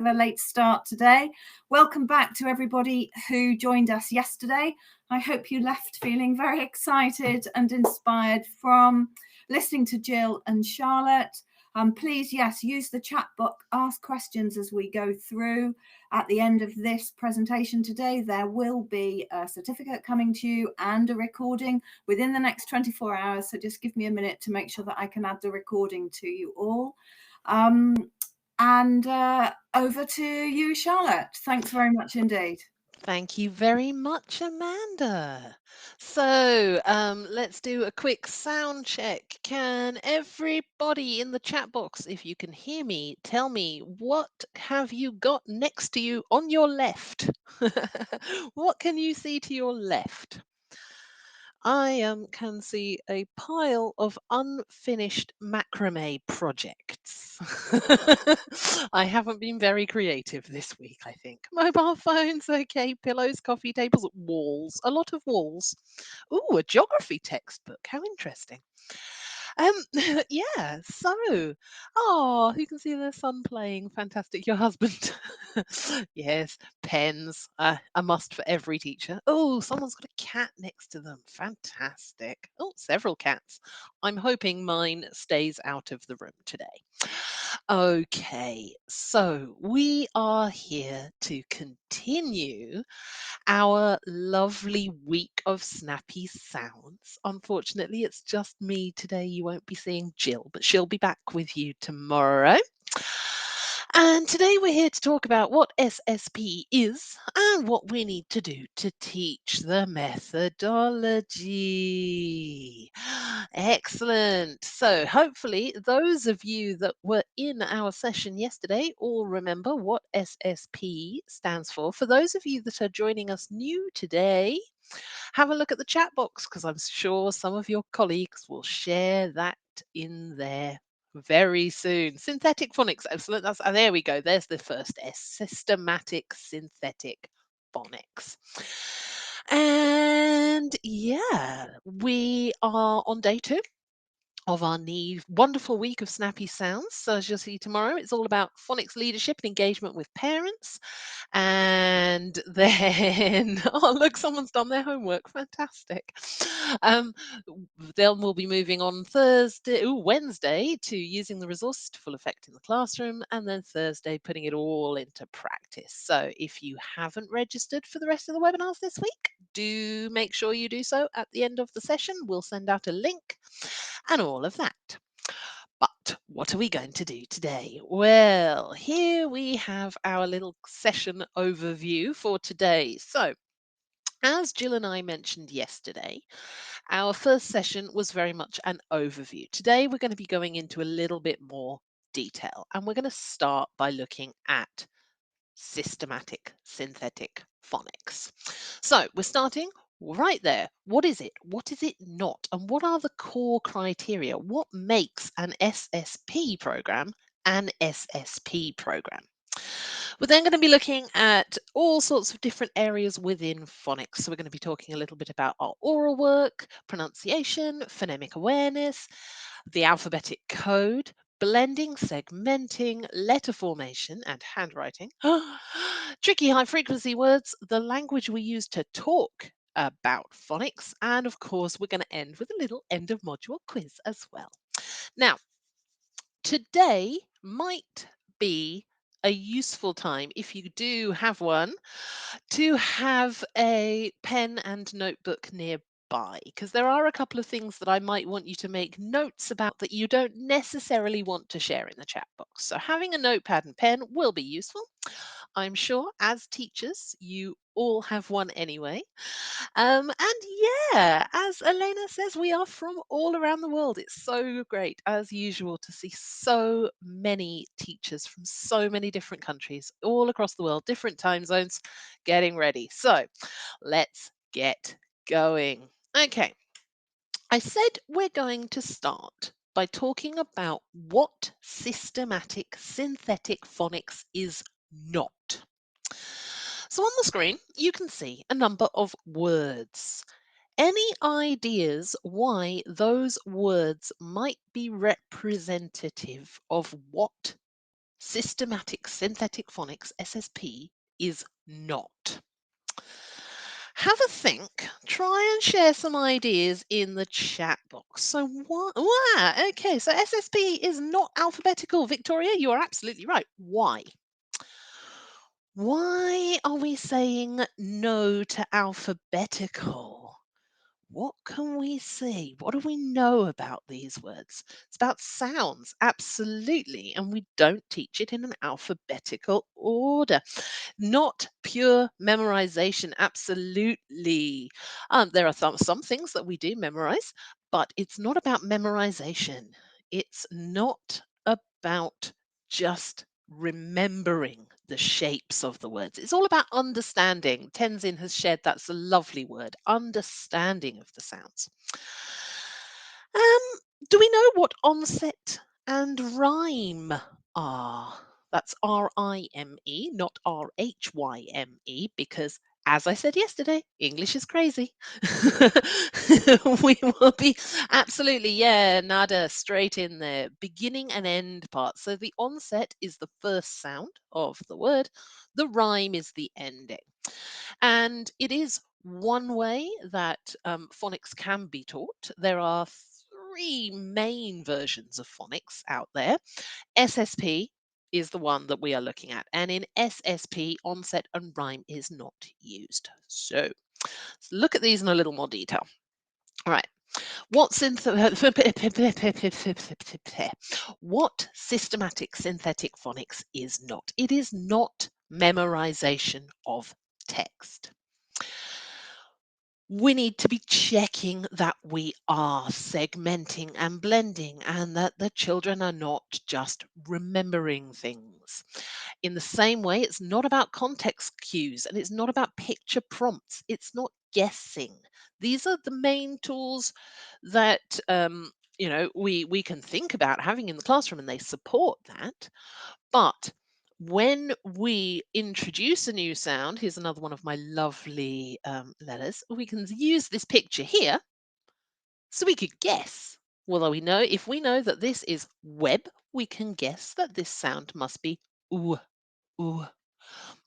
a late start today. Welcome back to everybody who joined us yesterday. I hope you left feeling very excited and inspired from listening to Jill and Charlotte. Please, yes, use the chat box, ask questions as we go through. At the end of this presentation today, there will be a certificate coming to you and a recording within the next 24 hours. So just give me a minute to make sure that I can add the recording to you all. And over to you, Charlotte. Thanks very much indeed. Thank you very much, Amanda. So let's do a quick sound check. Can everybody in the chat box, if you can hear me, tell me what have you got next to you on your left? What can you see to your left? I can see a pile of unfinished macrame projects. I haven't been very creative this week, I think. Mobile phones, okay, pillows, coffee tables, walls, a lot of walls. Ooh, a geography textbook. How interesting. Yeah, so, oh, you can see the son playing. Fantastic. Your husband. Yes, pens, a must for every teacher. Oh, someone's got a cat next to them. Fantastic. Oh, several cats. I'm hoping mine stays out of the room today. Okay, so we are here to continue our lovely week of snappy sounds. Unfortunately, it's just me today. You won't be seeing Jill, but she'll be back with you tomorrow. And today we're here to talk about what SSP is and what we need to do to teach the methodology. Excellent. So, hopefully, those of you that were in our session yesterday all remember what SSP stands for. For those of you that are joining us new today, have a look at the chat box because I'm sure some of your colleagues will share that in there very soon. Synthetic phonics, excellent. That's there we go. There's the first S. Systematic synthetic phonics. And yeah, we are on day 2 of our wonderful week of snappy sounds. So as you'll see tomorrow, it's all about phonics leadership and engagement with parents. And then, oh look, someone's done their homework. Fantastic. Then we'll be moving on Wednesday to using the resources to full effect in the classroom, and then Thursday putting it all into practice. So if you haven't registered for the rest of the webinars this week, do make sure you do so at the end of the session. We'll send out a link and all of that. But what are we going to do today? Well, here we have our little session overview for today. So, as Jill and I mentioned yesterday, our first session was very much an overview. Today, we're going to be going into a little bit more detail, and we're going to start by looking at systematic synthetic phonics. So, we're starting right there. What is it? What is it not? And what are the core criteria? What makes an SSP program an SSP program? We're then going to be looking at all sorts of different areas within phonics. So we're going to be talking a little bit about our oral work, pronunciation, phonemic awareness, the alphabetic code, blending, segmenting, letter formation, and handwriting. Tricky high frequency words, the language we use to talk about phonics, and of course, we're going to end with a little end of module quiz as well. Now, today might be a useful time, if you do have one, to have a pen and notebook nearby, because there are a couple of things that I might want you to make notes about that you don't necessarily want to share in the chat box. So having a notepad and pen will be useful. I'm sure as teachers, you all have one anyway. And yeah, as Elena says, we are from all around the world. It's so great, as usual, to see so many teachers from so many different countries all across the world, different time zones, getting ready. So let's get going. Okay, I said we're going to start by talking about what systematic synthetic phonics is not. So on the screen, you can see a number of words. Any ideas why those words might be representative of what Systematic Synthetic Phonics, SSP, is not. Have a think. Try and share some ideas in the chat box. So what? Wow, okay, so SSP is not alphabetical. Victoria, you are absolutely right. Why? Why are we saying no to alphabetical? What can we see? What do we know about these words? It's about sounds, absolutely. And we don't teach it in an alphabetical order. Not pure memorization, absolutely. There are some things that we do memorize, but it's not about memorization. It's not about just remembering the shapes of the words. It's all about understanding. Tenzin has shared that's a lovely word, understanding of the sounds. Do we know what onset and rhyme are? That's R-I-M-E, not R-H-Y-M-E, because as I said yesterday, English is crazy. We will be absolutely, yeah, nada, straight in there. Beginning and end part. So the onset is the first sound of the word. The rhyme is the ending. And it is one way that phonics can be taught. There are three main versions of phonics out there. SSP is the one that we are looking at. And in SSP, onset and rhyme is not used. So let's look at these in a little more detail. All right. What what systematic synthetic phonics is not? It is not memorization of text. We need to be checking that we are segmenting and blending and that the children are not just remembering things. In the same way, it's not about context cues and it's not about picture prompts. It's not guessing. These are the main tools that we can think about having in the classroom, and they support that. But when we introduce a new sound, here's another one of my lovely letters. We can use this picture here so we could guess. Well, if we know that this is web, we can guess that this sound must be ooh, ooh.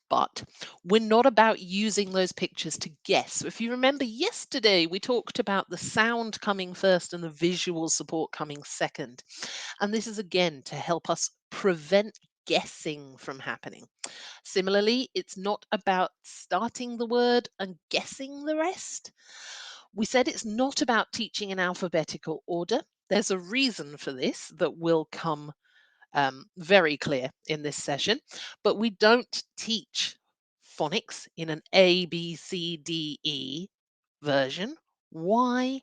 But we're not about using those pictures to guess. So if you remember yesterday, we talked about the sound coming first and the visual support coming second. And this is again to help us prevent guessing from happening. Similarly, it's not about starting the word and guessing the rest. We said it's not about teaching in alphabetical order. There's a reason for this that will come very clear in this session, but we don't teach phonics in an A, B, C, D, E version. Why?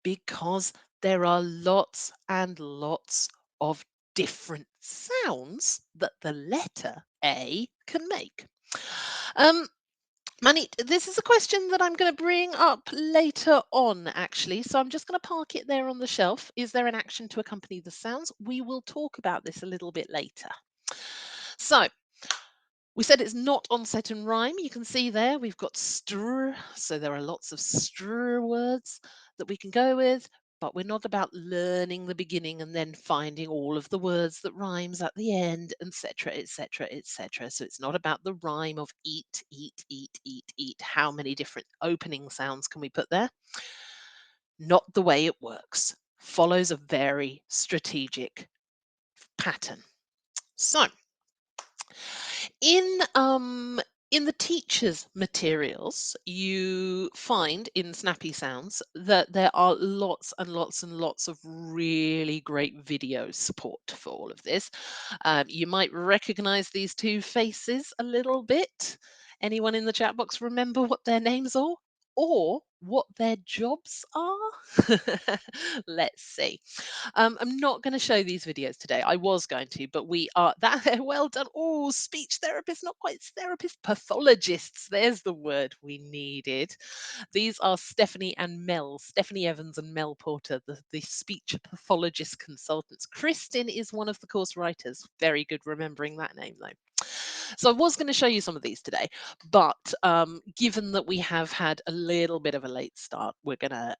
Because there are lots and lots of different sounds that the letter A can make. Manit, this is a question that I'm going to bring up later on, actually. So I'm just going to park it there on the shelf. Is there an action to accompany the sounds? We will talk about this a little bit later. So we said it's not onset and rhyme. You can see there we've got str. So there are lots of str words that we can go with, but we're not about learning the beginning and then finding all of the words that rhymes at the end, etc., etc., etc. So it's not about the rhyme of eat, eat, eat, eat, eat. How many different opening sounds can we put there? Not the way it works. Follows a very strategic pattern. So in the teacher's materials, you find in Snappy Sounds that there are lots and lots and lots of really great video support for all of this. You might recognize these two faces a little bit. Anyone in the chat box remember what their names are or what their jobs are? Let's see. I'm not going to show these videos today. I was going to, but we are that well done. Oh, speech therapists, not quite therapists, pathologists. There's the word we needed. These are Stephanie Evans and Mel Porter, the speech pathologist consultants. Kristin is one of the course writers. Very good remembering that name, though. So I was going to show you some of these today, but given that we have had a little bit of a late start, we're gonna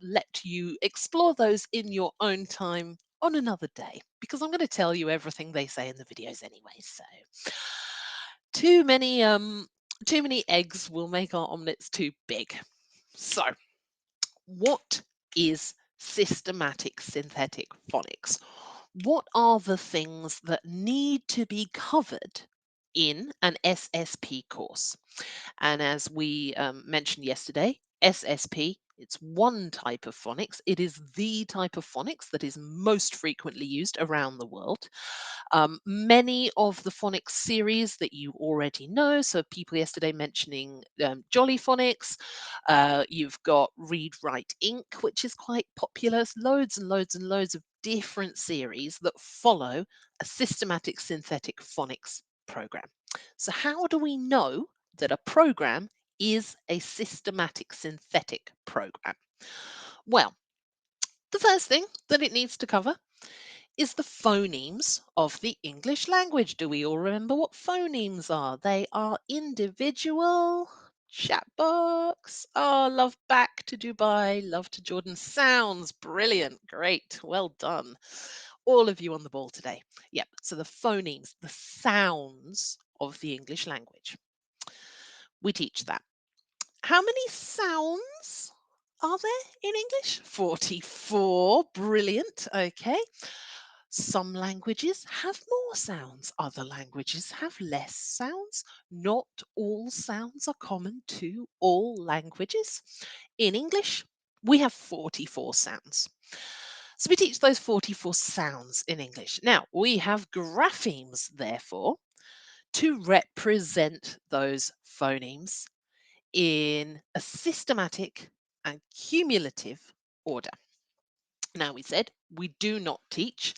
let you explore those in your own time on another day because I'm going to tell you everything they say in the videos anyway. So too many eggs will make our omelets too big. So what is systematic synthetic phonics? What are the things that need to be covered in an SSP course? And as we mentioned yesterday, SSP, it's one type of phonics. It is the type of phonics that is most frequently used around the world. Many of the phonics series that you already know, so people yesterday mentioning Jolly Phonics, you've got Read Write Ink, which is quite popular. There's loads and loads and loads of different series that follow a systematic synthetic phonics program. So how do we know that a program is a systematic synthetic program? Well, the first thing that it needs to cover is the phonemes of the English language. Do we all remember what phonemes are? They are individual chat box. Oh, love back to Dubai, love to Jordan. Sounds brilliant. Great. Well done. All of you on the ball today. Yep. So the phonemes, the sounds of the English language. We teach that. How many sounds are there in English? 44. Brilliant. Okay. Some languages have more sounds, other languages have less sounds. Not all sounds are common to all languages. In English, we have 44 sounds. So we teach those 44 sounds in English. Now, we have graphemes, therefore, to represent those phonemes in a systematic and cumulative order. Now, we said we do not teach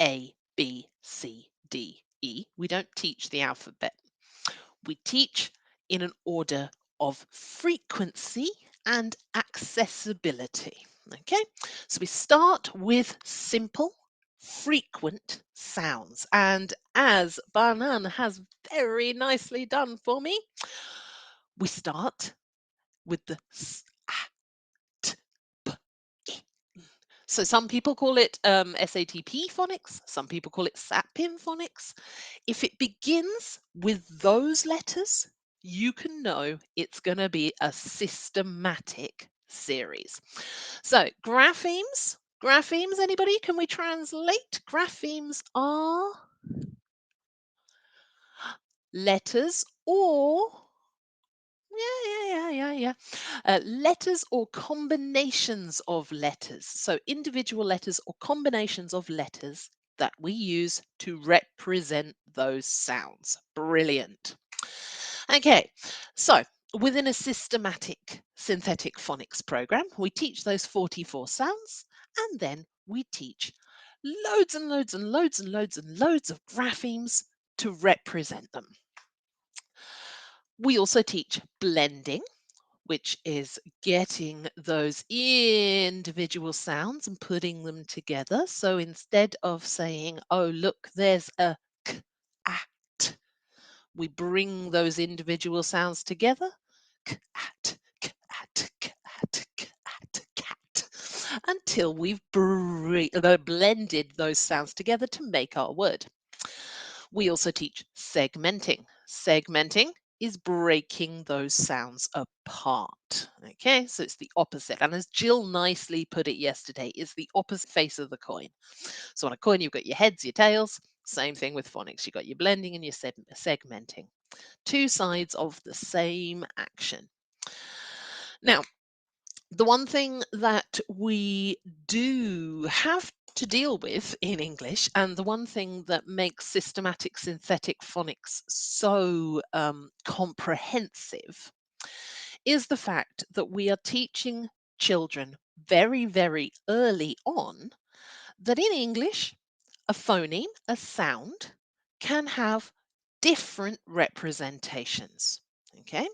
A, B, C, D, E. We don't teach the alphabet. We teach in an order of frequency and accessibility. Okay, so we start with simple, frequent sounds. And as Banan has very nicely done for me, we start with the S, A, T, P, I. So some people call it SATP phonics, some people call it SATPIN phonics. If it begins with those letters, you can know it's going to be a systematic series. So graphemes, anybody? Can we translate? Graphemes are letters or yeah. Letters or combinations of letters. So individual letters or combinations of letters that we use to represent those sounds. Brilliant. Okay, so within a systematic synthetic phonics program, we teach those 44 sounds and then we teach loads and loads and loads and loads and loads of graphemes to represent them. We also teach blending, which is getting those individual sounds and putting them together. So instead of saying, oh, look, there's a k, at, we bring those individual sounds together. K, at, k, at, k, at, k, at, cat, until we've blended those sounds together to make our word. We also teach segmenting. Segmenting is breaking those sounds apart. Okay, so it's the opposite. And as Jill nicely put it yesterday, it's the opposite face of the coin. So on a coin, you've got your heads, your tails. Same thing with phonics. You've got your blending and your segmenting. Two sides of the same action. Now, the one thing that we do have to deal with in English, and the one thing that makes systematic synthetic phonics so comprehensive, is the fact that we are teaching children very, very early on that in English, a phoneme, a sound, can have different representations. Okay?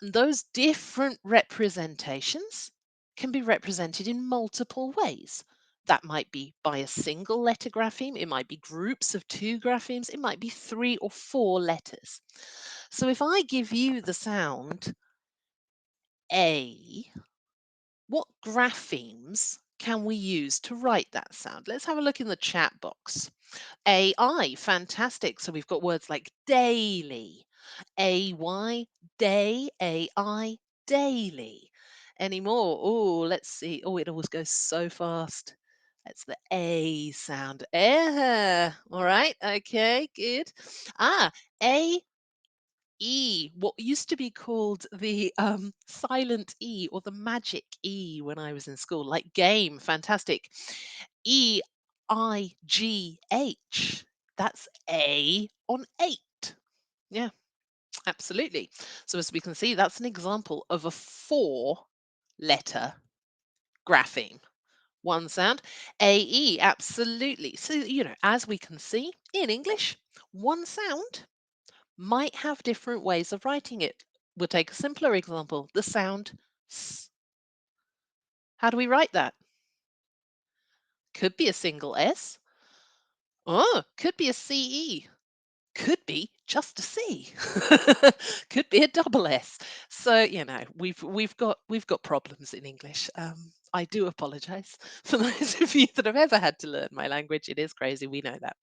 And those different representations can be represented in multiple ways. That might be by a single letter grapheme, it might be groups of two graphemes, it might be 3 or 4 letters. So if I give you the sound A, what graphemes can we use to write that sound? Let's have a look in the chat box. AI, fantastic. So we've got words like daily, AY, day, AI, daily. Any more? Oh, let's see. Oh, it always goes so fast. That's the A sound. All right. Okay, good. Ah, A E, what used to be called the silent E or the magic E when I was in school, like game, fantastic. EIGH, that's A on 8. Yeah, absolutely. So as we can see, that's an example of a 4-letter grapheme. One sound, AE, absolutely. So, as we can see in English, one sound might have different ways of writing it. We'll take a simpler example, the sound S. How do we write that? Could be a single S. Oh, could be a CE. Could be just a C. Could be a double S. So, we've got problems in English. I do apologize for those of you that have ever had to learn my language. It is crazy, we know that.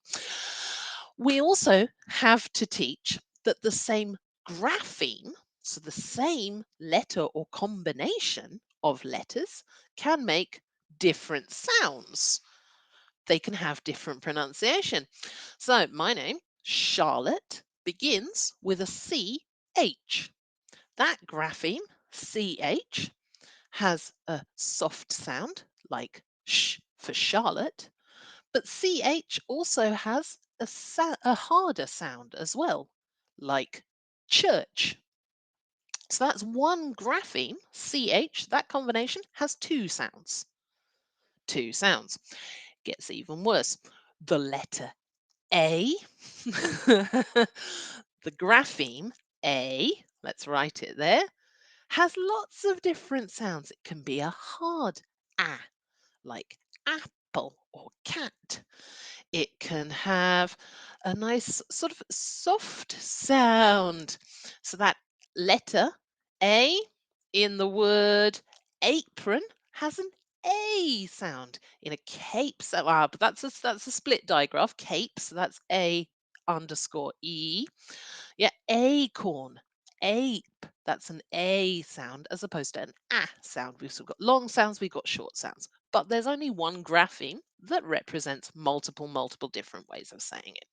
We also have to teach that the same grapheme, so the same letter or combination of letters, can make different sounds. They can have different pronunciation. So my name, Charlotte, begins with a CH. That grapheme, CH, has a soft sound like sh for Charlotte, but CH also has a harder sound as well, like church. So that's one grapheme, CH, that combination has two sounds. Two sounds. Gets even worse. The letter A, the grapheme A, let's write it there, has lots of different sounds. It can be a hard A, like apple or cat. It can have a nice sort of soft sound. So that letter A in the word apron has an A sound. In a cape, but that's a split digraph. Cape, so that's A underscore E. Yeah, acorn, ape. That's an A sound as opposed to an A sound. We've got long sounds, we've got short sounds. But there's only one grapheme that represents multiple different ways of saying it.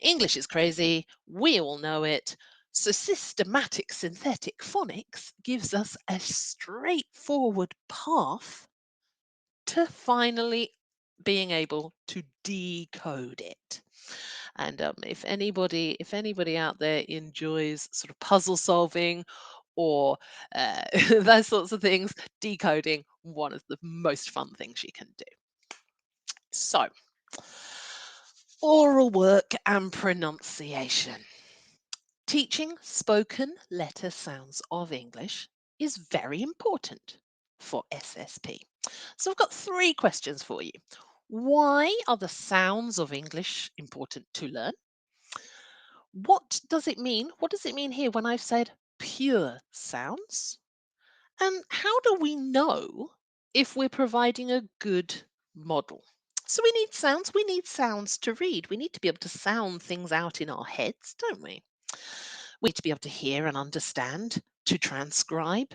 English is crazy. We all know it. So systematic synthetic phonics gives us a straightforward path to finally being able to decode it. And if anybody out there enjoys sort of puzzle solving or those sorts of things, decoding, one of the most fun things you can do. So, oral work and pronunciation. Teaching spoken letter sounds of English is very important for SSP. So I've got 3 questions for you. Why are the sounds of English important to learn? What does it mean? What does it mean here when I've said pure sounds? And how do we know if we're providing a good model? So we need sounds to read. We need to be able to sound things out in our heads, don't we? We need to be able to hear and understand, to transcribe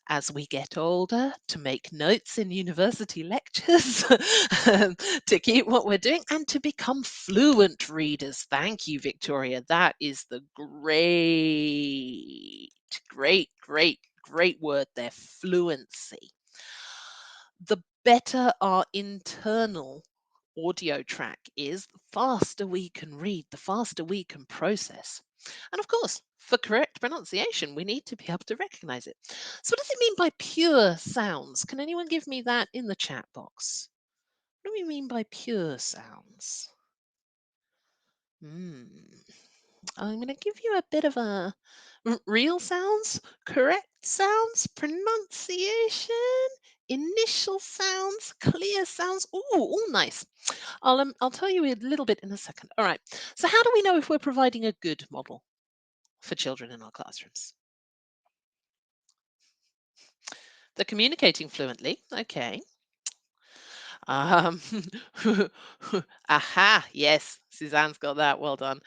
as we get older, to make notes in university lectures, to keep what we're doing, and to become fluent readers. Thank you, Victoria. That is the great word there, fluency. The better our internal audio track is, the faster we can read, the faster we can process. And of course, for correct pronunciation, we need to be able to recognize it. So, what does it mean by pure sounds? Can anyone give me that in the chat box? What do we mean by pure sounds? I'm going to give you a bit of a real sounds, correct sounds, pronunciation, initial sounds, clear sounds. Ooh, all nice. I'll tell you a little bit in a second. All right. So how do we know if we're providing a good model for children in our classrooms? They're communicating fluently. Okay. Um, aha, yes, Suzanne's got that. Well done.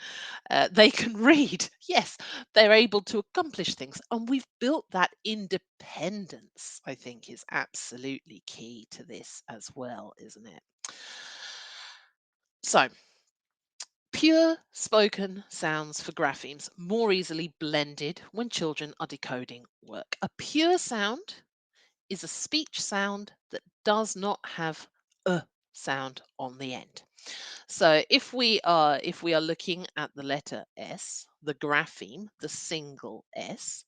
They can read. Yes, they're able to accomplish things. And we've built that independence, I think, is absolutely key to this as well, isn't it? So, pure spoken sounds for graphemes more easily blended when children are decoding work. A pure sound is a speech sound that does not have a sound on the end. So if we are looking at the letter S, the grapheme, the single S,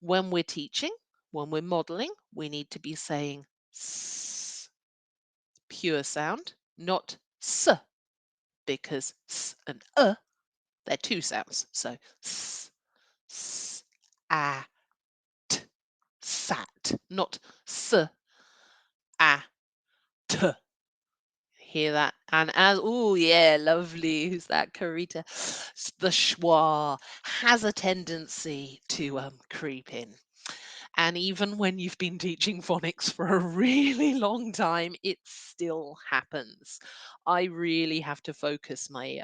when we're teaching, when we're modeling, we need to be saying S, pure sound, not S, because S and they're two sounds. So S, S, A, T, sat, not S, A, T. Hear that? And as oh yeah, lovely. Who's that? Karita. The schwa has a tendency to creep in. And even when you've been teaching phonics for a really long time, it still happens. I really have to focus my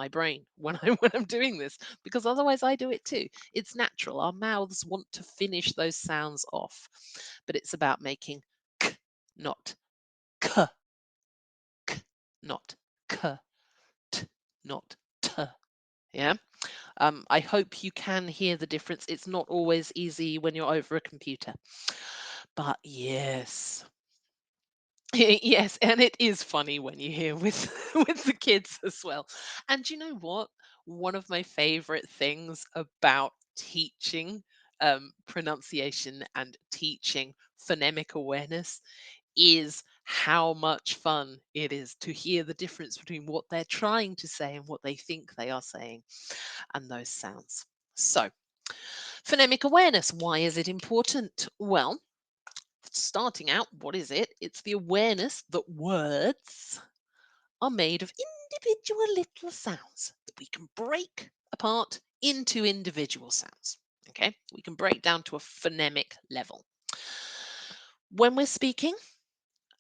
brain when I'm doing this, because otherwise I do it too. It's natural. Our mouths want to finish those sounds off, but it's about making k, not k, k, not k, t, not t. Yeah. I hope you can hear the difference. It's not always easy when you're over a computer. But yes. Yes, and it is funny when you hear with with the kids as well. And you know what? One of my favorite things about teaching pronunciation and teaching phonemic awareness is how much fun it is to hear the difference between what they're trying to say and what they think they are saying and those sounds. So, phonemic awareness, why is it important? Well, starting out, what is it? It's the awareness that words are made of individual little sounds that we can break apart into individual sounds. Okay, we can break down to a phonemic level. When we're speaking,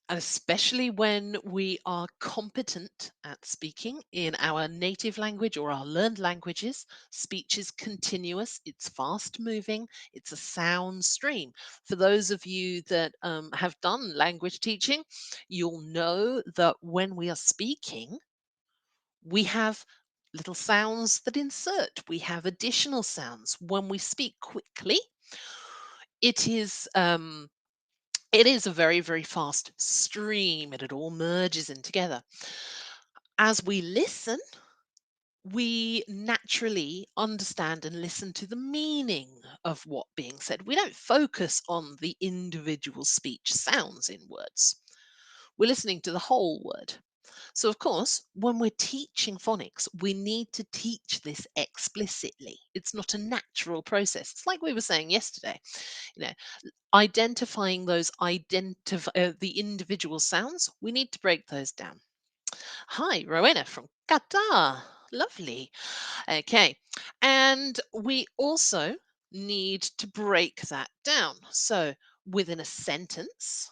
and especially when we are competent at speaking in our native language or our learned languages, speech is continuous, it's fast moving, it's a sound stream. For those of you that have done language teaching, you'll know that when we are speaking, we have little sounds that insert, we have additional sounds. When we speak quickly, it is a very, very fast stream and it all merges in together. As we listen, we naturally understand and listen to the meaning of what being said. We don't focus on the individual speech sounds in words. We're listening to the whole word. So, of course, when we're teaching phonics, we need to teach this explicitly. It's not a natural process. It's like we were saying yesterday. You know, identifying the individual sounds, we need to break those down. Hi, Rowena from Qatar. Lovely. Okay. And we also need to break that down. So within a sentence,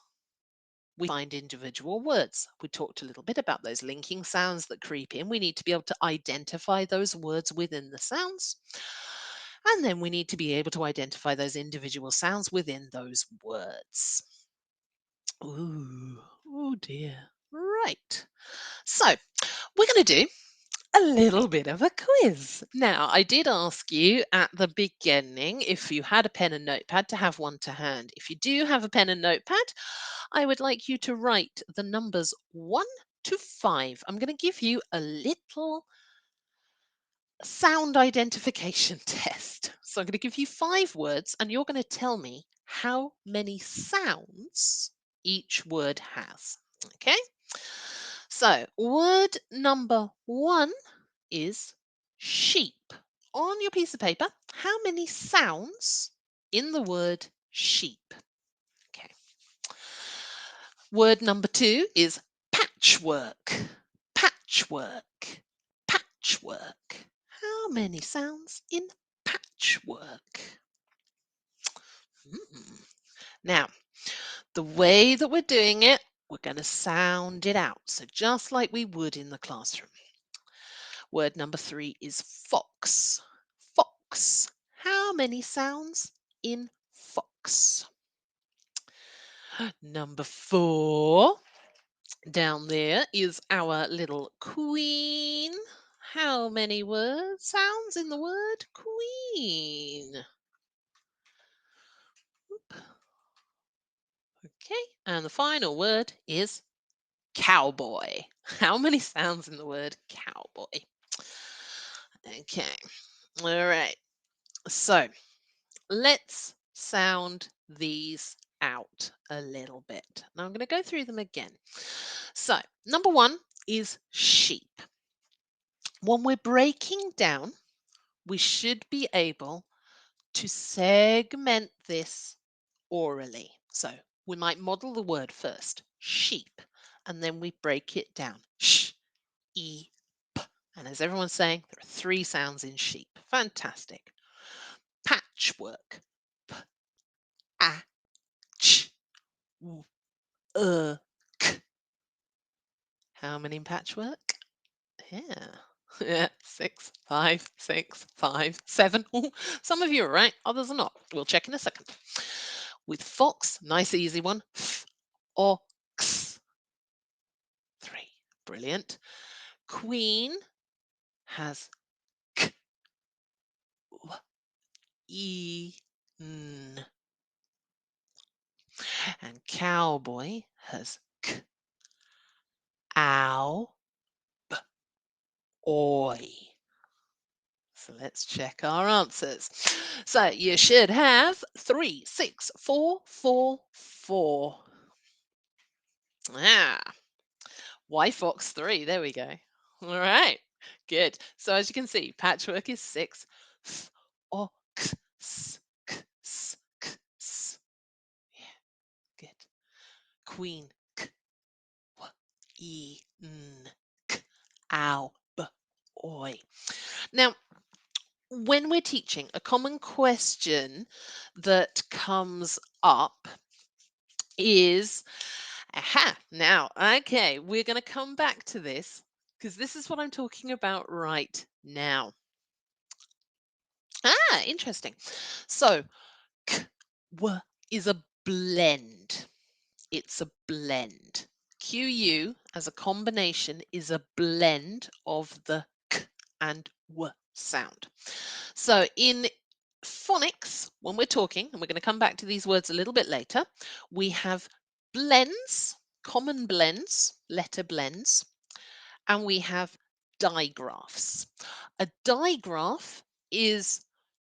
we find individual words. We talked a little bit about those linking sounds that creep in. We need to be able to identify those words within the sounds. And then we need to be able to identify those individual sounds within those words. Ooh, oh dear. Right. So we're going to do a little bit of a quiz. Now, I did ask you at the beginning if you had a pen and notepad to have one to hand. If you do have a pen and notepad, I would like you to write the numbers 1 to 5. I'm going to give you a little sound identification test. So I'm going to give you 5 words and you're going to tell me how many sounds each word has. Okay? So, word number 1 is sheep. On your piece of paper, how many sounds in the word sheep? Okay. Word number 2 is patchwork. Patchwork. Patchwork. How many sounds in patchwork? Hmm. Now, the way that we're doing it, We're going to sound it out. So just like we would in the classroom. Word number 3 is fox. Fox. How many sounds in fox? Number 4. Down there is our little queen. How many sounds in the word queen? Okay, and the final word is cowboy. How many sounds in the word cowboy? Okay, all right. So let's sound these out a little bit. Now I'm going to go through them again. So, number 1 is sheep. When we're breaking down, we should be able to segment this orally. So we might model the word first, sheep, and then we break it down. Sh, e, p. And as everyone's saying, there are 3 sounds in sheep. Fantastic. Patchwork. P, a, ch, w, k. How many in patchwork? Yeah. Yeah, 6, 5, 6, 5, 7. Ooh, some of you are right, others are not. We'll check in a second. With fox, nice easy one. F, o, x. 3. Brilliant. Queen has k, w, e, n. And cowboy has k, ow, b, oi. So let's check our answers. So you should have 3, 6, 4, 4, 4. Ah, Y Fox 3. There we go. All right. Good. So as you can see, patchwork is 6. F, o, k, s, k, s, k, s. Yeah, good. Queen, k, w, e, n, k, ow, b, oi. Now, when we're teaching, a common question that comes up is, aha, now, okay, we're going to come back to this because this is what I'm talking about right now. Ah, interesting. So, k, w is a blend. It's a blend. QU as a combination is a blend of the k and w sound. So in phonics, when we're talking, and we're going to come back to these words a little bit later, we have blends, common blends, letter blends, and we have digraphs. A digraph is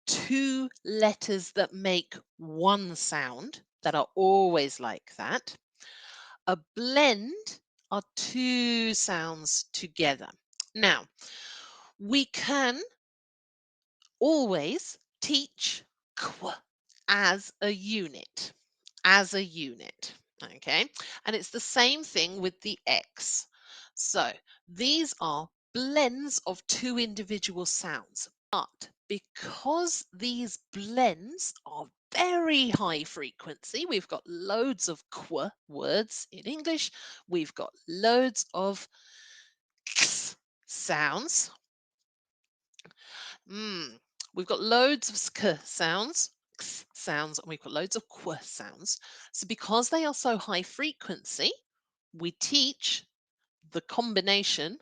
2 letters that make one sound that are always like that. A blend are 2 sounds together. Now, we can always teach qu as a unit, okay? And it's the same thing with the X. So these are blends of 2 individual sounds, but because these blends are very high frequency, we've got loads of qu words in English, we've got loads of x sounds. We've got loads of sk sounds, x sounds, and we've got loads of qu sounds. So because they are so high frequency, we teach the combination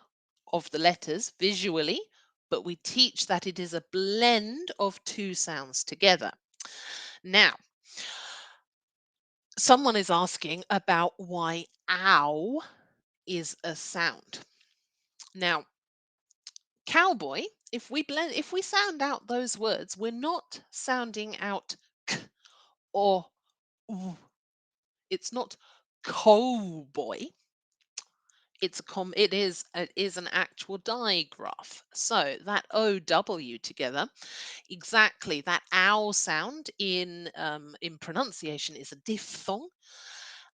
of the letters visually, but we teach that it is a blend of 2 sounds together. Now, someone is asking about why ow is a sound. Now, cowboy, if we sound out those words, we're not sounding out k or oo. It's not cowboy. It is an actual digraph. So that OW together, exactly that ow sound in pronunciation is a diphthong.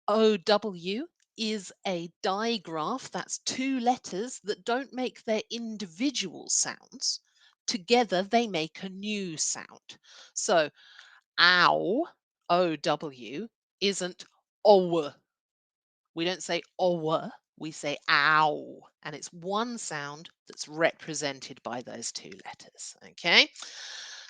OW is a digraph. That's 2 letters that don't make their individual sounds. Together they make a new sound. So ow, OW, isn't ow. We don't say ow, we say ow. And it's one sound that's represented by those two letters. Okay,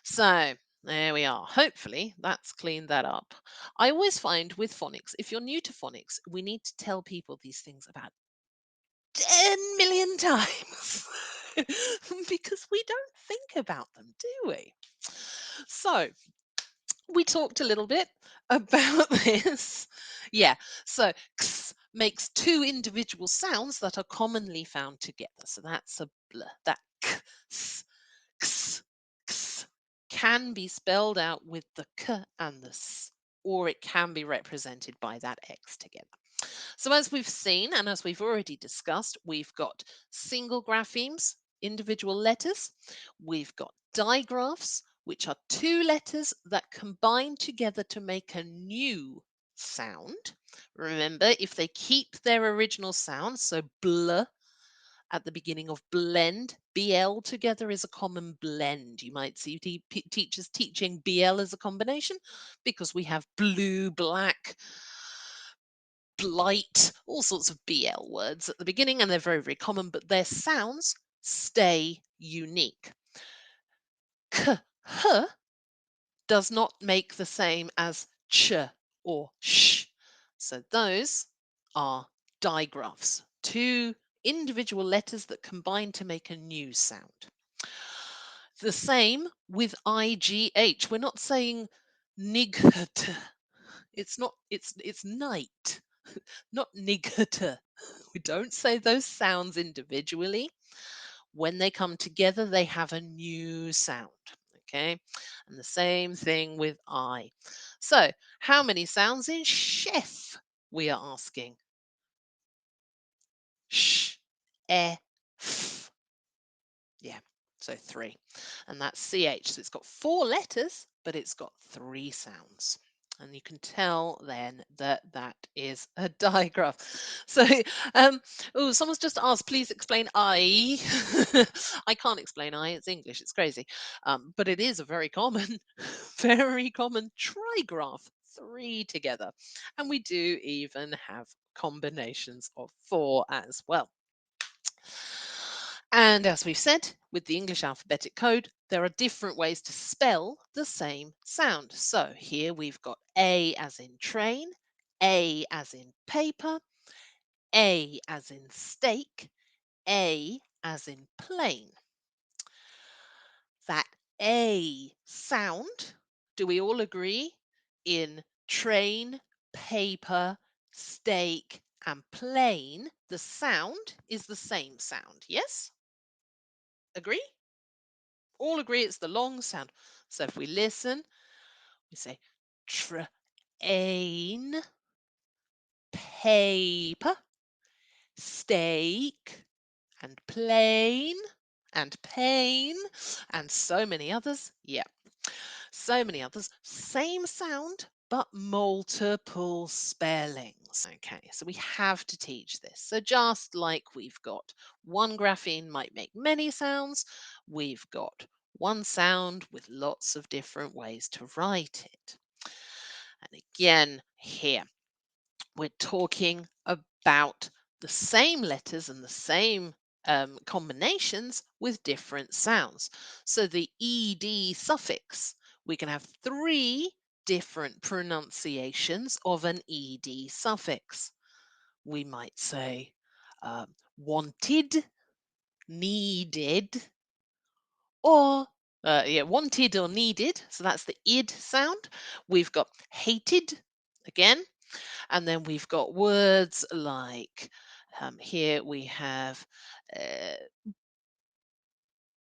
so there we are. Hopefully that's cleaned that up. I always find with phonics, if you're new to phonics, we need to tell people these things about 10 million times because we don't think about them, do we? So we talked a little bit about this. Yeah, so x makes two individual sounds that are commonly found together. So that's a bl. That x, x can be spelled out with the k and the s, or it can be represented by that x together. So as we've seen, and as we've already discussed, we've got single graphemes, individual letters. We've got digraphs, which are two letters that combine together to make a new sound. Remember, if they keep their original sound, so bl at the beginning of blend, BL together is a common blend. You might see teachers teaching BL as a combination because we have blue, black, blight, all sorts of BL words at the beginning, and they're very, very common, but their sounds stay unique. K, h does not make the same as ch or sh. So those are digraphs, two individual letters that combine to make a new sound. The same with IGH. We're not saying nighat. It's night, not nighat. We don't say those sounds individually. When they come together, they have a new sound. Okay, and the same thing with I. So, how many sounds in chef? We are asking. Sh, e, f. Yeah, so 3. And that's CH. So it's got 4 letters, but it's got 3 sounds. And you can tell then that that is a digraph. So, oh, someone's just asked, please explain I. I can't explain I, it's English, it's crazy. But it is a very common, very common trigraph, 3 together. And we do even have combinations of 4 as well. And as we've said, with the English alphabetic code, there are different ways to spell the same sound. So here we've got A as in train, A as in paper, A as in steak, A as in plane. That A sound, do we all agree, in train, paper, steak, and plane, the sound is the same sound, yes? Agree? All agree it's the long sound. So if we listen, we say train, paper, steak, and plane, and pain, and so many others. Yeah, so many others. Same sound, but multiple spellings. Okay, so we have to teach this. So just like we've got one grapheme might make many sounds, we've got one sound with lots of different ways to write it. And again, here we're talking about the same letters and the same combinations with different sounds. So the ed suffix, we can have 3 different pronunciations of an ed suffix. We might say wanted, needed, or wanted or needed. So that's the id sound. We've got hated again. And then we've got words like here we have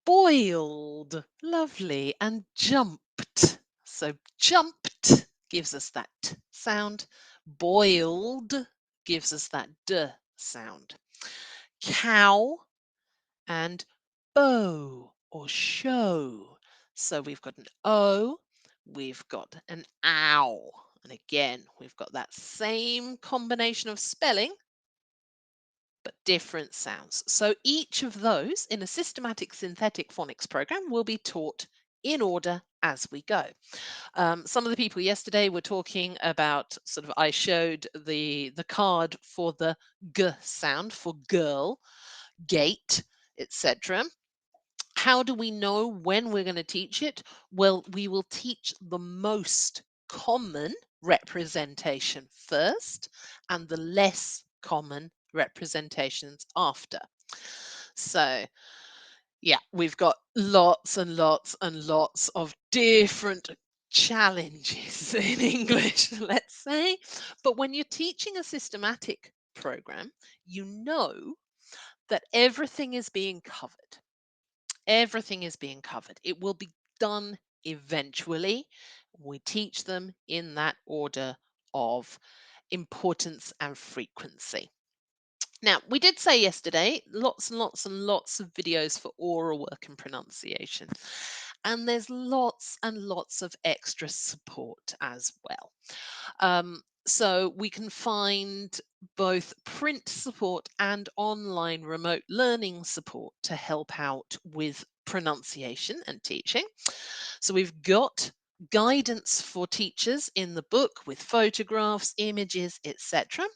boiled, lovely, and jumped. So jumped gives us that t sound. Boiled gives us that d sound. Cow and bow or show. So we've got an O, we've got an ow. And again, we've got that same combination of spelling, but different sounds. So each of those in a systematic synthetic phonics program will be taught in order as we go. Some of the people yesterday were talking about I showed the card for the g sound for girl, gate, etc. How do we know when we're going to teach it? Well, we will teach the most common representation first and the less common representations after. So, yeah, we've got lots and lots and lots of different challenges in English, let's say. But when you're teaching a systematic program, you know that everything is being covered. Everything is being covered. It will be done eventually. We teach them in that order of importance and frequency. Now, we did say yesterday lots and lots and lots of videos for oral work and pronunciation. And there's lots and lots of extra support as well. So we can find both print support and online remote learning support to help out with pronunciation and teaching. So we've got guidance for teachers in the book with photographs, images, etc.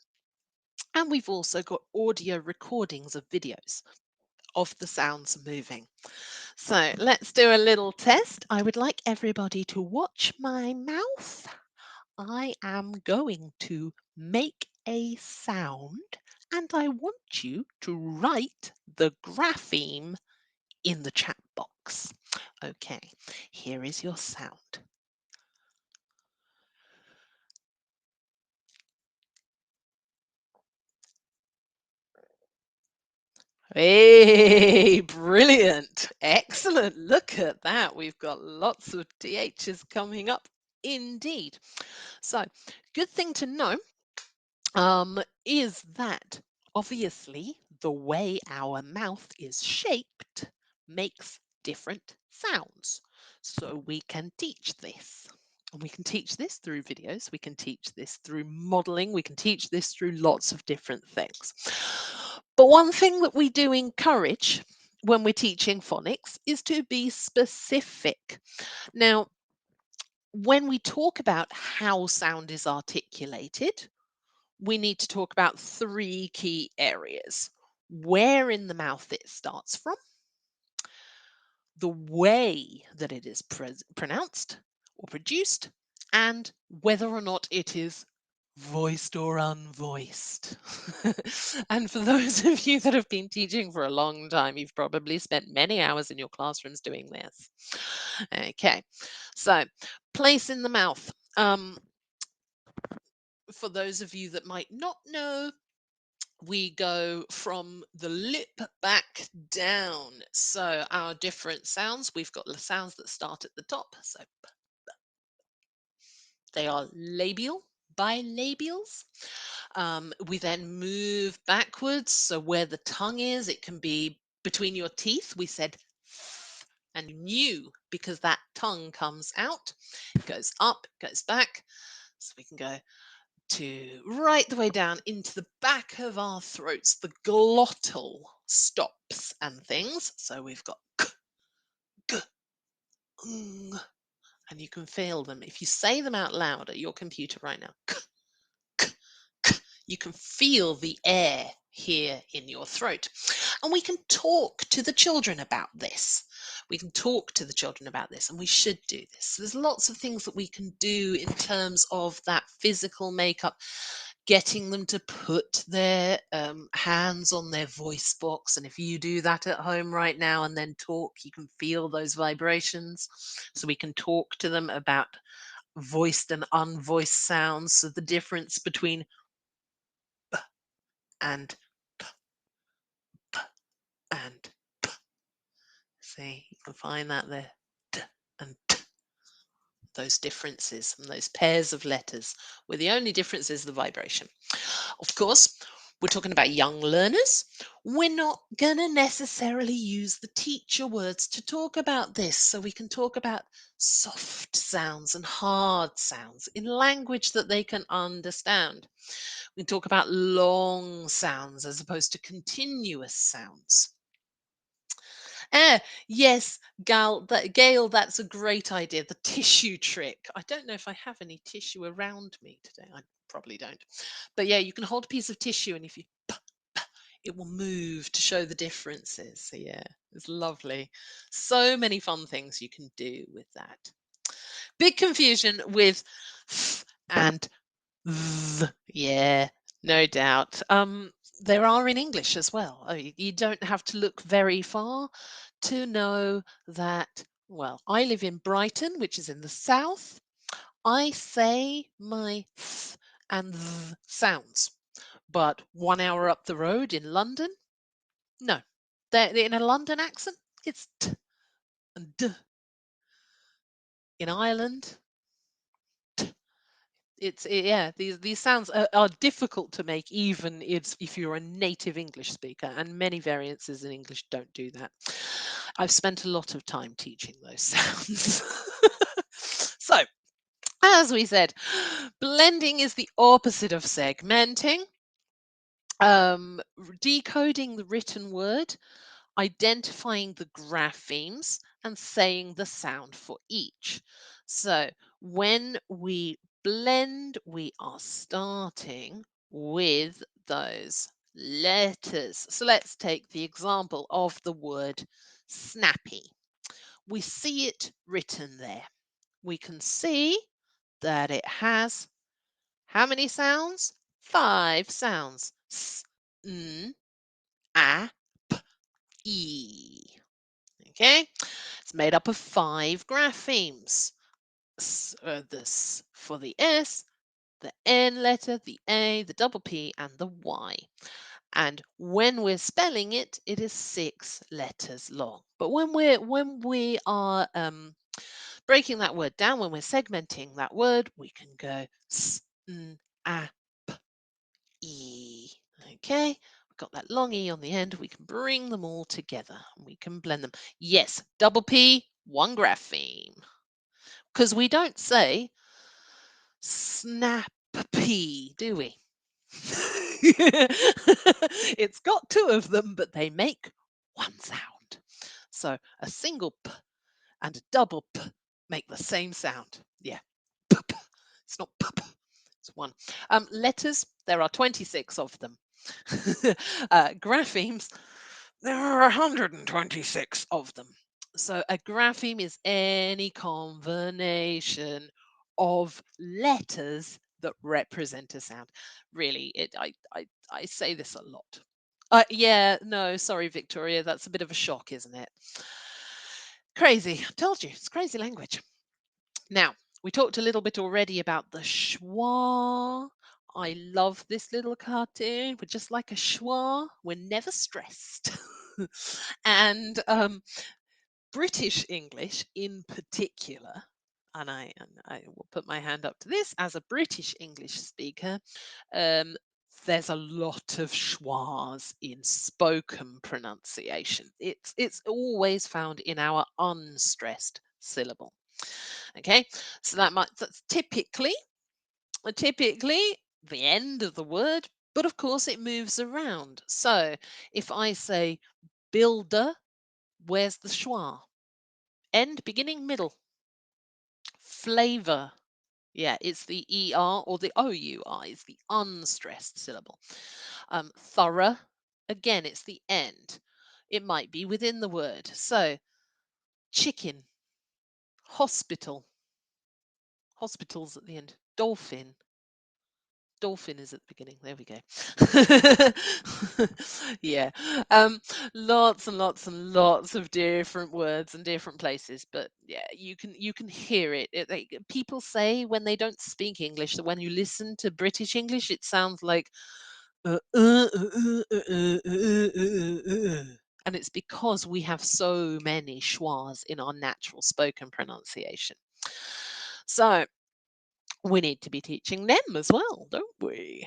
And we've also got audio recordings of videos of the sounds moving. So let's do a little test. I would like everybody to watch my mouth. I am going to make a sound and I want you to write the grapheme in the chat box. Okay, here is your sound. Hey, brilliant. Excellent. Look at that. We've got lots of THs coming up indeed. So, good thing to know is that obviously the way our mouth is shaped makes different sounds. So we can teach this. And we can teach this through videos, we can teach this through modeling, we can teach this through lots of different things. But one thing that we do encourage when we're teaching phonics is to be specific. Now, when we talk about how sound is articulated, we need to talk about three key areas: where in the mouth it starts from, the way that it is pronounced or produced, and whether or not it is voiced or unvoiced. And for those of you that have been teaching for a long time, you've probably spent many hours in your classrooms doing this. Okay, so place in the mouth. For those of you that might not know, we go from the lip back down. So our different sounds, we've got the sounds that start at the top. So they are labial, bilabials. We then move backwards. So where the tongue is, it can be between your teeth. We said th, and you knew because that tongue comes out, it goes up, goes back. So we can go to right the way down into the back of our throats, the glottal stops and things. So we've got k, g, ng, and you can feel them. If you say them out loud at your computer right now, k, k, k, you can feel the air here in your throat. And we can talk to the children about this. We can talk to the children about this, and we should do this. There's lots of things that we can do in terms of that physical makeup, getting them to put their hands on their voice box. And if you do that at home right now and then talk, you can feel those vibrations. So we can talk to them about voiced and unvoiced sounds. So the difference between b and p, p and p. See, you can find that there. D and t. Those differences and those pairs of letters, where the only difference is the vibration. Of course, we're talking about young learners. We're not going to necessarily use the teacher words to talk about this. So we can talk about soft sounds and hard sounds in language that they can understand. We can talk about long sounds as opposed to continuous sounds. Yes, Gail, that's a great idea. The tissue trick. I don't know if I have any tissue around me today. I probably don't. But yeah, you can hold a piece of tissue and if you it will move to show the differences. So yeah, it's lovely. So many fun things you can do with that. Big confusion with and yeah, no doubt. There are in English as well. You don't have to look very far to know that. Well, I live in Brighton, which is in the south. I say my th and th sounds, but 1 hour up the road in London, no. They're in a London accent. It's t and d. In Ireland, yeah, these sounds are difficult to make even if you're a native English speaker, and many variances in English don't do that. I've spent a lot of time teaching those sounds. So, as we said, blending is the opposite of segmenting. Decoding the written word, identifying the graphemes, and saying the sound for each. So when we blend, we are starting with those letters. So let's take the example of the word snappy. We see it written there. We can see that it has how many sounds? 5 sounds. S, n, a, e. Okay, it's made up of 5 graphemes. This for the S, the N letter, the A, the double P, and the Y. And when we're spelling it, it is 6 letters long. But when we are breaking that word down, when we're segmenting that word, we can go S, N, A, P, E. Okay, we've got that long E on the end. We can bring them all together and we can blend them. Yes, double P, 1 grapheme. Because we don't say snappy, do we? It's got 2 of them, but they make 1 sound. So a single P and a double P make the same sound. Yeah. P-p. It's not P-p. It's 1. Letters, there are 26 of them. Graphemes, there are 126 of them. So a grapheme is any combination of letters that represent a sound. Really, I say this a lot. Yeah, no, sorry, Victoria, that's a bit of a shock, isn't it? Crazy. I told you, it's crazy language. Now, we talked a little bit already about the schwa. I love this little cartoon. We're just like a schwa. We're never stressed. And British English in particular, and I will put my hand up to this as a British English speaker, there's a lot of schwas in spoken pronunciation. It's always found in our unstressed syllable. Okay, so that's typically the end of the word, but of course it moves around. So if I say builder, where's the schwa? End, beginning, middle. Flavor. Yeah, it's the ER or the OUR. It's the unstressed syllable. Thorough. Again, it's the end. It might be within the word. So, chicken. Hospital. Hospital's at the end. Dolphin. Dolphin is at the beginning. There we go. Yeah. Lots and lots and lots of different words and different places, but yeah, you can hear it. People say when they don't speak English that when you listen to British English, it sounds like and it's because we have so many schwas in our natural spoken pronunciation. So we need to be teaching them as well, don't we?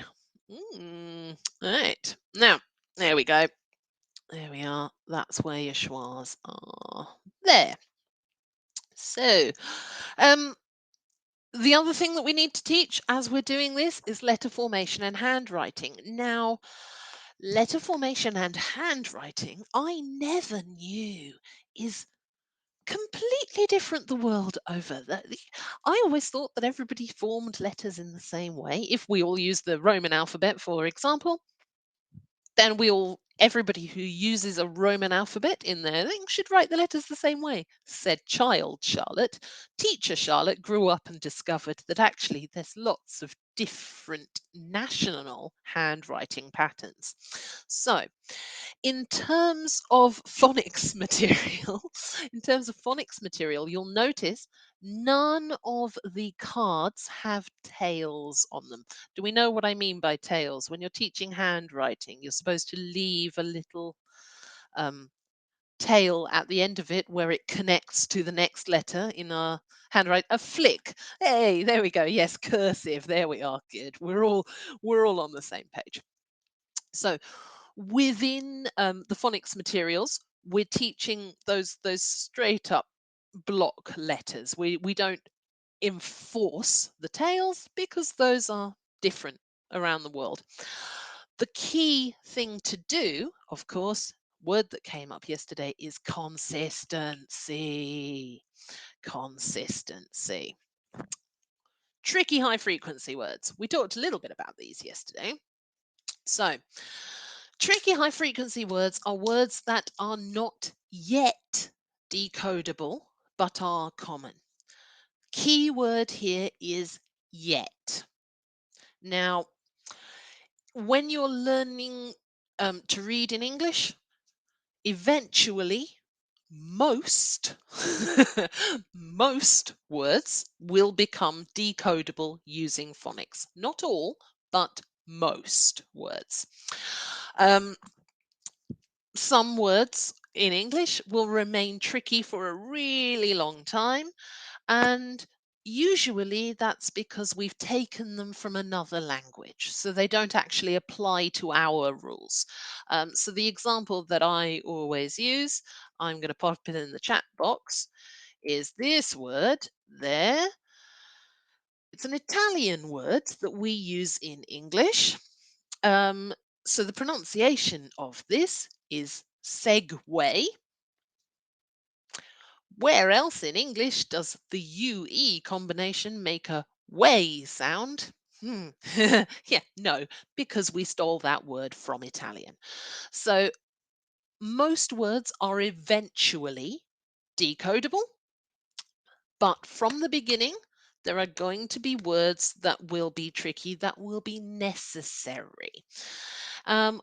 Right. Now, there we go. There we are. That's where your schwas are. There. So, the other thing that we need to teach as we're doing this is letter formation and handwriting. Now, Letter formation and handwriting, I never knew, is completely different the world over. I always thought that everybody formed letters in the same way. If we all use the Roman alphabet, for example, then everybody who uses a Roman alphabet in their thing should write the letters the same way, said child Charlotte. Teacher Charlotte grew up and discovered that actually there's lots of different national handwriting patterns. So, in terms of phonics material, you'll notice none of the cards have tails on them. Do we know what I mean by tails? When you're teaching handwriting, you're supposed to leave a little um, tail at the end of it where it connects to the next letter in our handwriting. A flick. Hey, there we go. Yes, cursive. There we are. Good. We're all on the same page. So within the phonics materials, we're teaching those straight up block letters. We don't enforce the tails because those are different around the world. The key thing to do, of course, word that came up yesterday is consistency. Consistency. Tricky high frequency words. We talked a little bit about these yesterday. So, tricky high frequency words are words that are not yet decodable but are common. Key word here is yet. Now, when you're learning to read in English, eventually most most words will become decodable using phonics. Not all, but most words. Some words in English will remain tricky for a really long time, and usually that's because we've taken them from another language, so they don't actually apply to our rules. So the example that I always use, I'm going to pop it in the chat box, is this word there. It's an Italian word that we use in English. So the pronunciation of this is segue. Where else in English does the UE combination make a way sound? Yeah, no, because we stole that word from Italian. So most words are eventually decodable, but from the beginning, there are going to be words that will be tricky, that will be necessary.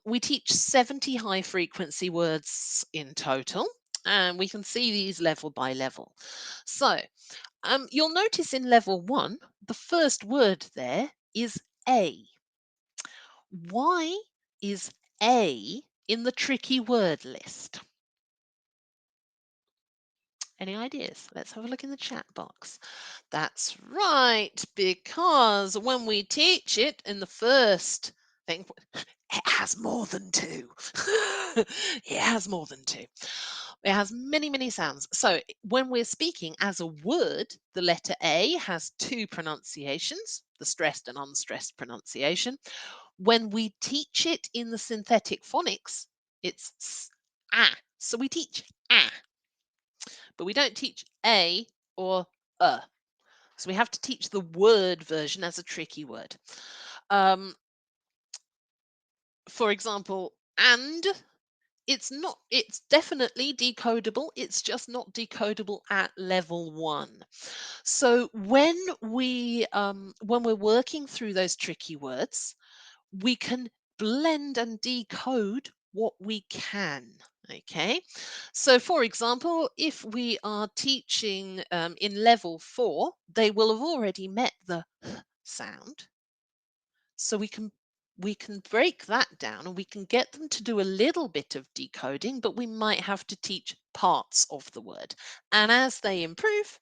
We teach 70 high frequency words in total, and we can see these level by level. So you'll notice in level 1, the first word there is A. Why is A in the tricky word list? Any ideas? Let's have a look in the chat box. That's right, because when we teach it in the first thing, it has more than two. It has more than two. It has many, many sounds. So when we're speaking as a word, the letter A has two pronunciations, the stressed and unstressed pronunciation. When we teach it in the synthetic phonics, it's ah. So we teach ah, but we don't teach a or a. So we have to teach the word version as a tricky word. For example, and it's definitely decodable, it's just not decodable at level 1. So when we're working through those tricky words, we can blend and decode what we can. Okay, so for example, if we are teaching in level 4, they will have already met the sound, so we can break that down and we can get them to do a little bit of decoding, but we might have to teach parts of the word. And as they improve,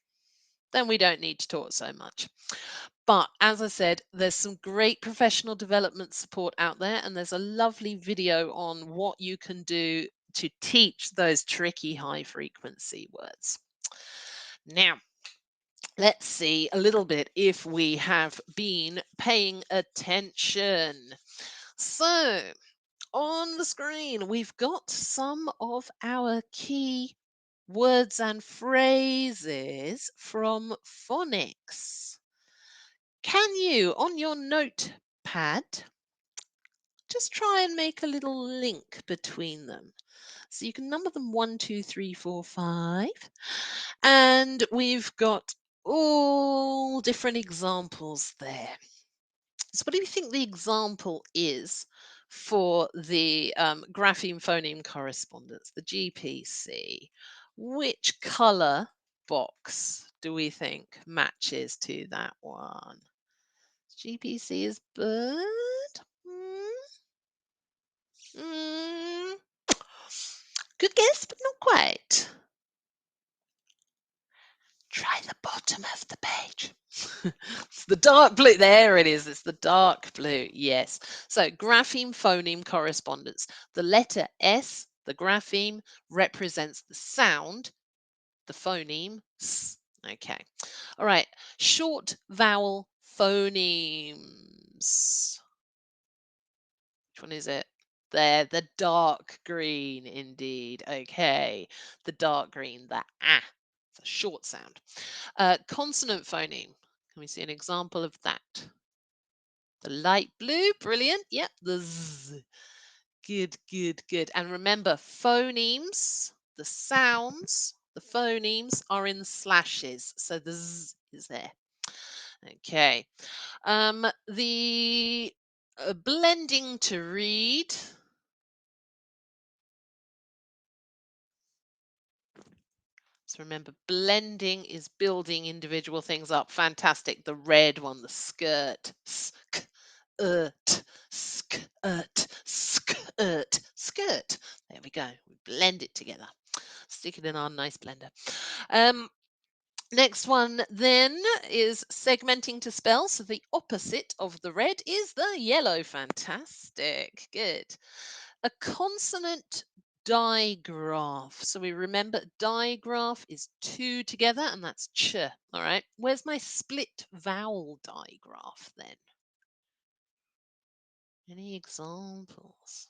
then we don't need to talk so much. But as I said, there's some great professional development support out there, and there's a lovely video on what you can do to teach those tricky high frequency words. Now, let's see a little bit if we have been paying attention. So, On the screen, we've got some of our key words and phrases from phonics. Can you, on your notepad, just try and make a little link between them? So you can number them 1, 2, 3, 4, 5. And we've got all different examples there. So, what do you think the example is for the grapheme phoneme correspondence, the GPC? Which color box do we think matches to that one? GPC is bird. Mm, good guess, but not quite. Try the bottom of the page. It's the dark blue. There it is. It's the dark blue. Yes. So grapheme phoneme correspondence. The letter S, the grapheme, represents the sound, the phoneme S. Okay. All right. Short vowel phonemes. Which one is it? There, the dark green, indeed. Okay. The dark green, the ah. It's a short sound. Consonant phoneme. Can we see an example of that? The light blue, brilliant. Yep, the Z. Good, good, good. And remember, phonemes, the sounds, the phonemes are in slashes. So the Z is there. Okay. The blending to read. So remember, blending is building individual things up. Fantastic. The red one, the skirt. Skirt, skirt. There we go. We blend it together. Stick it in our nice blender. Next one then is segmenting to spell. So the opposite of the red is the yellow. Fantastic. Good. A consonant digraph. So we remember digraph is two together, and that's ch. All right. Where's my split vowel digraph then? Any examples?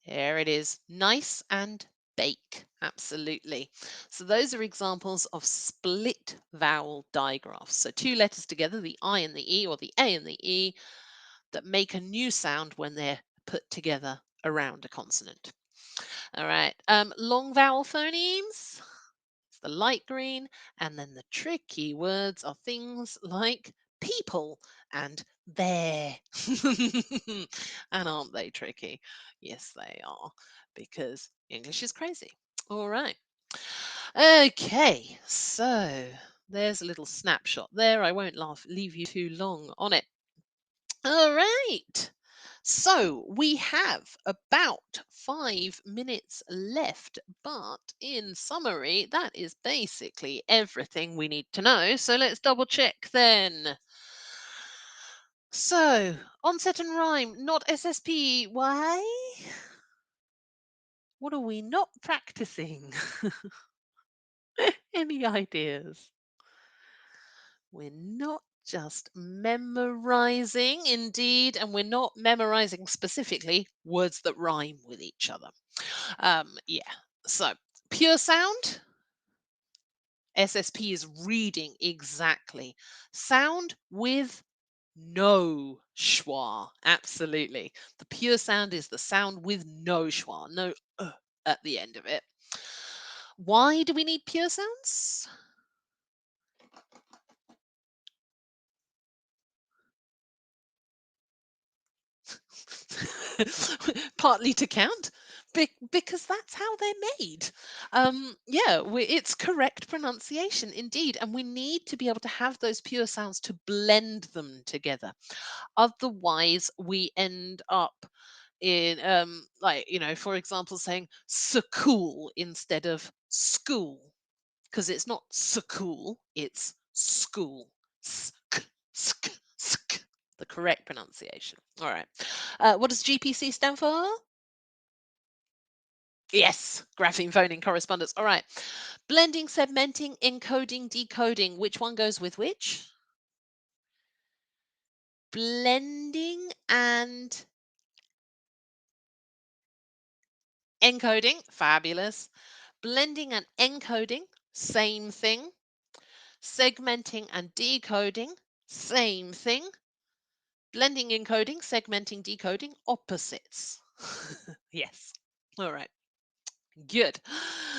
There it is. Nice and bake. Absolutely. So those are examples of split vowel digraphs. So two letters together, the I and the E, or the A and the E, that make a new sound when they're put together around a consonant. All right. Long vowel phonemes. It's the light green. And then the tricky words are things like people and there. And aren't they tricky? Yes, they are, because English is crazy. All right. Okay, so there's a little snapshot there. I won't leave you too long on it. All right. So we have about 5 minutes left, but in summary, that is basically everything we need to know. So let's double check then. So, onset and rhyme, not SSP. Why? What are we not practicing? Any ideas? We're not just memorizing, indeed, and we're not memorizing specifically words that rhyme with each other. Yeah, so pure sound, SSP is reading exactly. Sound with no schwa, absolutely. The pure sound is the sound with no schwa, no at the end of it. Why do we need pure sounds? Partly to count, because that's how they're made. Yeah, it's correct pronunciation indeed, and we need to be able to have those pure sounds to blend them together. Otherwise, we end up in like, for example, saying school instead of school, because it's not school, it's school. Sk, sk, sk, the correct pronunciation. All right. What does GPC stand for? Yes, grapheme phoneme correspondence. All right. Blending, segmenting, encoding, decoding. Which one goes with which? Blending and Encoding, fabulous. Blending and encoding, same thing. Segmenting and decoding, same thing. Blending, encoding, segmenting, decoding, opposites. Yes. All right. Good.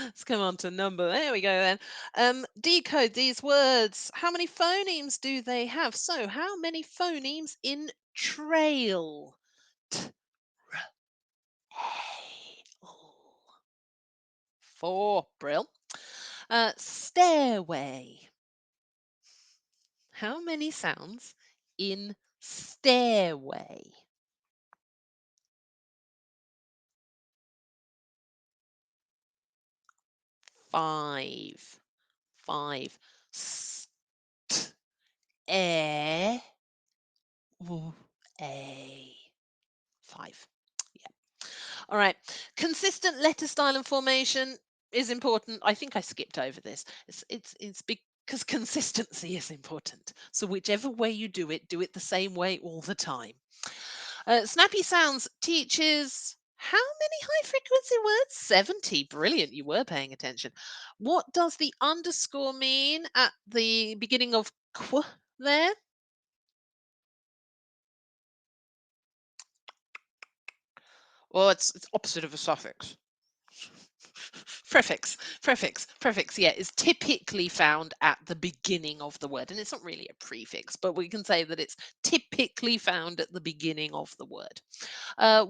Let's come on to number. There we go then. Decode these words. How many phonemes do they have? So, how many phonemes in trail? T, r, a, l. 4. Brill. Stairway. How many sounds in stairway? 5. 5. St, air, w, a. 5. Yeah. All right. Consistent letter style and formation is important. I think I skipped over this. It's because consistency is important. So whichever way you do it the same way all the time. Snappy Sounds teaches how many high frequency words? 70. Brilliant. You were paying attention. What does the underscore mean at the beginning of qu there? Well, it's opposite of a suffix. Prefix, yeah, is typically found at the beginning of the word. And it's not really a prefix, but we can say that it's typically found at the beginning of the word.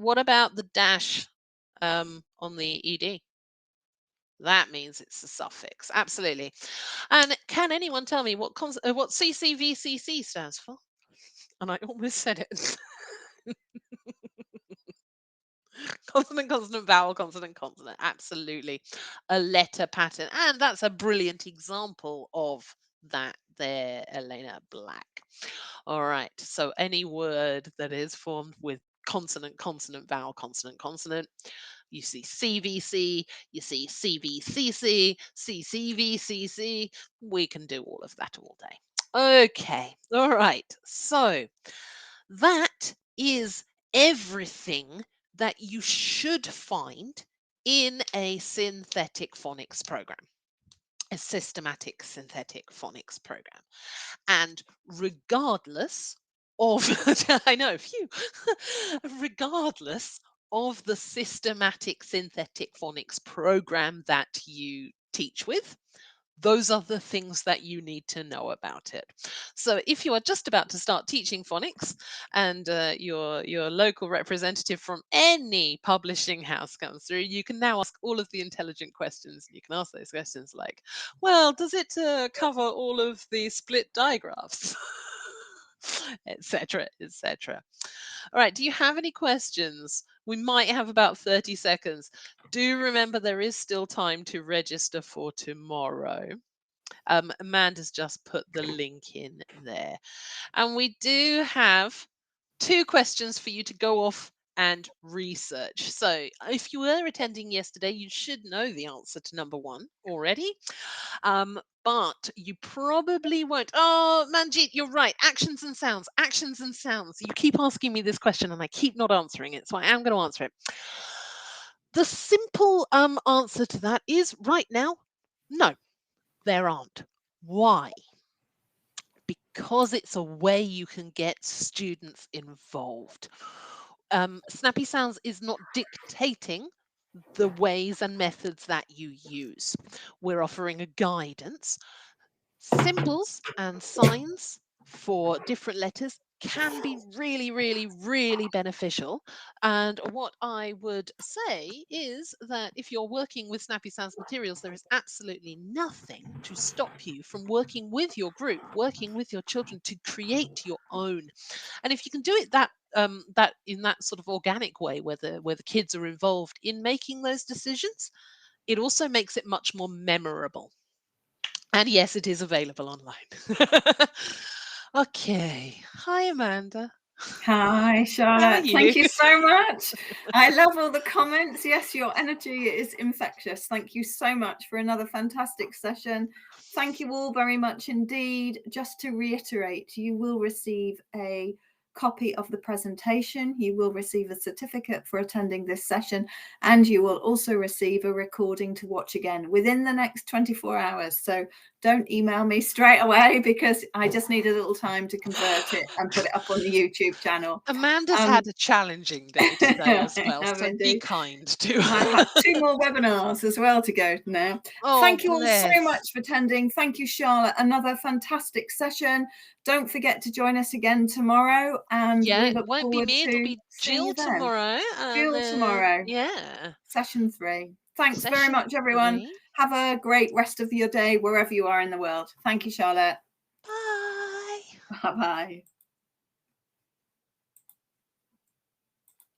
What about the dash on the ed? That means it's a suffix. Absolutely. And can anyone tell me what CCVCC stands for? And I almost said it. Consonant, consonant, vowel, consonant, consonant. Absolutely. A letter pattern. And that's a brilliant example of that there, Elena Black. All right. So any word that is formed with consonant, consonant, vowel, consonant, consonant. You see CVC, you see CVCC, CCVCC. We can do all of that all day. Okay. All right. So that is everything that you should find in a synthetic phonics program, a systematic synthetic phonics program. And regardless of, I know, phew, regardless of the systematic synthetic phonics program that you teach with, those are the things that you need to know about it. So if you are just about to start teaching phonics and your local representative from any publishing house comes through, you can now ask all of the intelligent questions. You can ask those questions like, well, does it cover all of the split digraphs? Etc., etc. All right, do you have any questions? We might have about 30 seconds. Do remember there is still time to register for tomorrow. Amanda's just put the link in there. And we do have 2 questions for you to go off and research. So if you were attending yesterday, you should know the answer to number 1 already. But you probably won't. Oh, Manjeet, you're right. Actions and sounds, actions and sounds. You keep asking me this question and I keep not answering it. So I am going to answer it. The simple answer to that is right now, no, there aren't. Why? Because it's a way you can get students involved. Snappy Sounds is not dictating the ways and methods that you use. We're offering a guidance. Symbols and signs for different letters can be really, really, really beneficial. And what I would say is that if you're working with Snappy Sounds materials, there is absolutely nothing to stop you from working with your group, working with your children to create your own. And if you can do it that in that sort of organic way where the kids are involved in making those decisions, it also makes it much more memorable. And yes, it is available online. Okay. Hi, Amanda. Hi, How are Charlotte. you? Thank you so much. I love all the comments. Yes, your energy is infectious. Thank you so much for another fantastic session. Thank you all very much indeed. Just to reiterate, you will receive a copy of the presentation. You will receive a certificate for attending this session, and you will also receive a recording to watch again within the next 24 hours. So don't email me straight away, because I just need a little time to convert it and put it up on the YouTube channel. Amanda's had a challenging day today as well, so be kind to her. I have 2 more webinars as well to go now. Oh, thank you all so bless. much for attending. Thank you, Charlotte. Another fantastic session. Don't forget to join us again tomorrow, and Yeah, we it look won't be forward me, it'll to be seeing you Jill then. tomorrow. Jill tomorrow. Yeah. Session 3. Thanks very Session much, everyone. 3. Have a great rest of your day wherever you are in the world. Thank you, Charlotte. Bye. Bye-bye.